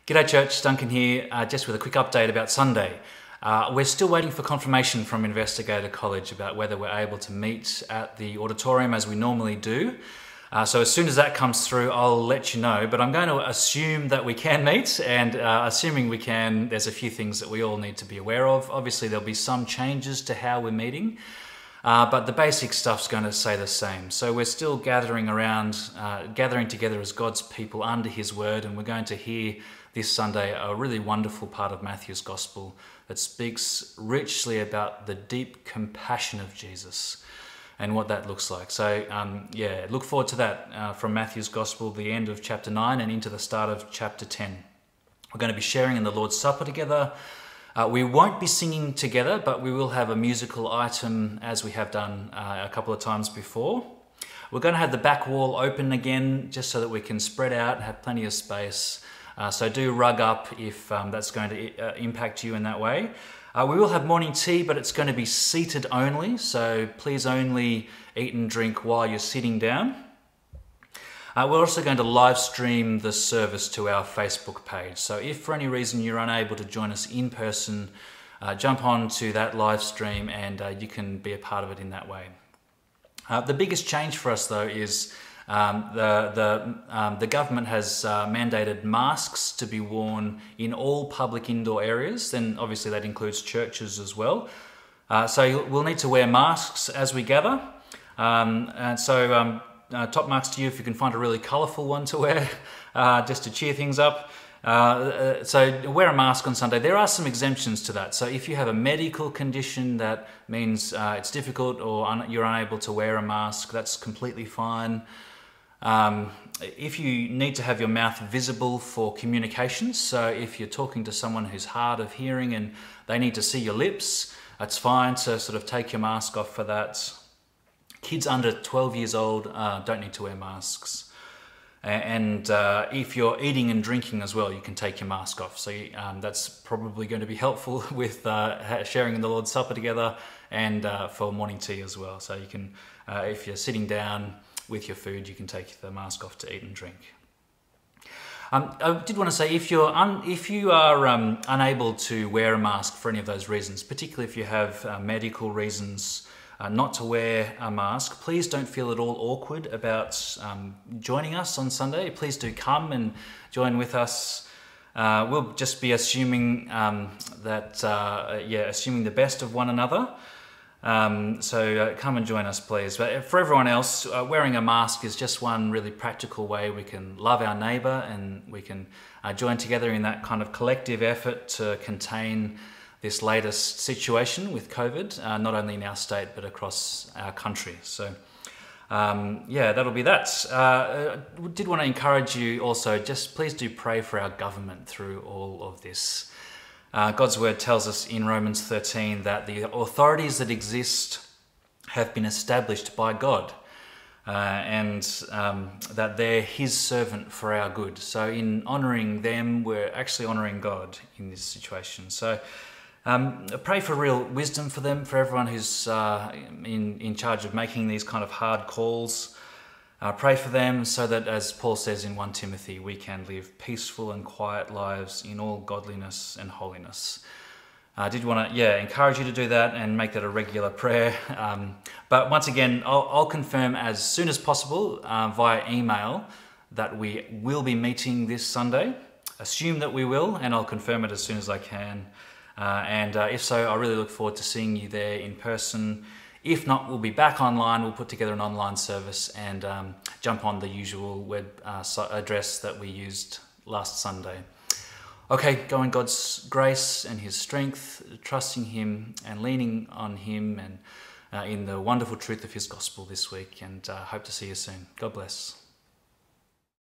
G'day church, Duncan here, just with a quick update about Sunday. We're still waiting for confirmation from Investigator College about whether we're able to meet at the auditorium as we normally do. So as soon as that comes through, I'll let you know, but I'm going to assume that we can meet, and assuming we can, there's a few things that we all need to be aware of. Obviously there'll be some changes to how we're meeting, but the basic stuff's going to stay the same. So we're still gathering together as God's people under His Word, and we're going to hear this Sunday a really wonderful part of Matthew's Gospel that speaks richly about the deep compassion of Jesus and what that looks like. So look forward to that from Matthew's Gospel, the end of chapter 9 and into the start of chapter 10. We're going to be sharing in the Lord's Supper together. We won't be singing together, but we will have a musical item as we have done a couple of times before. We're going to have the back wall open again just so that we can spread out, have plenty of space. So do rug up if that's going to impact you in that way. We will have morning tea, but it's going to be seated only, so please only eat and drink while you're sitting down. We're also going to live stream the service to our Facebook page. So if for any reason you're unable to join us in person, jump on to that live stream and you can be a part of it in that way. The biggest change for us though is the government has mandated masks to be worn in all public indoor areas, and obviously that includes churches as well. So we'll need to wear masks as we gather. Top marks to you if you can find a really colourful one to wear, just to cheer things up. So wear a mask on Sunday. There are some exemptions to that. So if you have a medical condition that means it's difficult or you're unable to wear a mask, that's completely fine. If you need to have your mouth visible for communications, so if you're talking to someone who's hard of hearing and they need to see your lips, that's fine to sort of take your mask off for that. Kids under 12 years old don't need to wear masks. And if you're eating and drinking as well, you can take your mask off. So that's probably going to be helpful with sharing in the Lord's Supper together and for morning tea as well. So you can, if you're sitting down with your food, you can take the mask off to eat and drink. I did want to say, if you are unable to wear a mask for any of those reasons, particularly if you have medical reasons not to wear a mask, please don't feel at all awkward about joining us on Sunday. Please do come and join with us. We'll just be assuming assuming the best of one another. So come and join us, please. But for everyone else, wearing a mask is just one really practical way we can love our neighbour, and we can join together in that kind of collective effort to contain this latest situation with COVID, not only in our state but across our country. So that'll be that. We did want to encourage you also, just please do pray for our government through all of this. God's word tells us in Romans 13 that the authorities that exist have been established by God, and that they're His servant for our good. So in honouring them, we're actually honouring God in this situation. So pray for real wisdom for them, for everyone who's in charge of making these kind of hard calls. Pray for them so that, as Paul says in 1 Timothy, we can live peaceful and quiet lives in all godliness and holiness. I did want to encourage you to do that and make that a regular prayer. But once again, I'll confirm as soon as possible via email that we will be meeting this Sunday. Assume that we will, and I'll confirm it as soon as I can. If so, I really look forward to seeing you there in person. If not, we'll be back online. We'll put together an online service and jump on the usual web address that we used last Sunday. Okay, go in God's grace and His strength, trusting Him and leaning on Him and in the wonderful truth of His gospel this week, and hope to see you soon. God bless.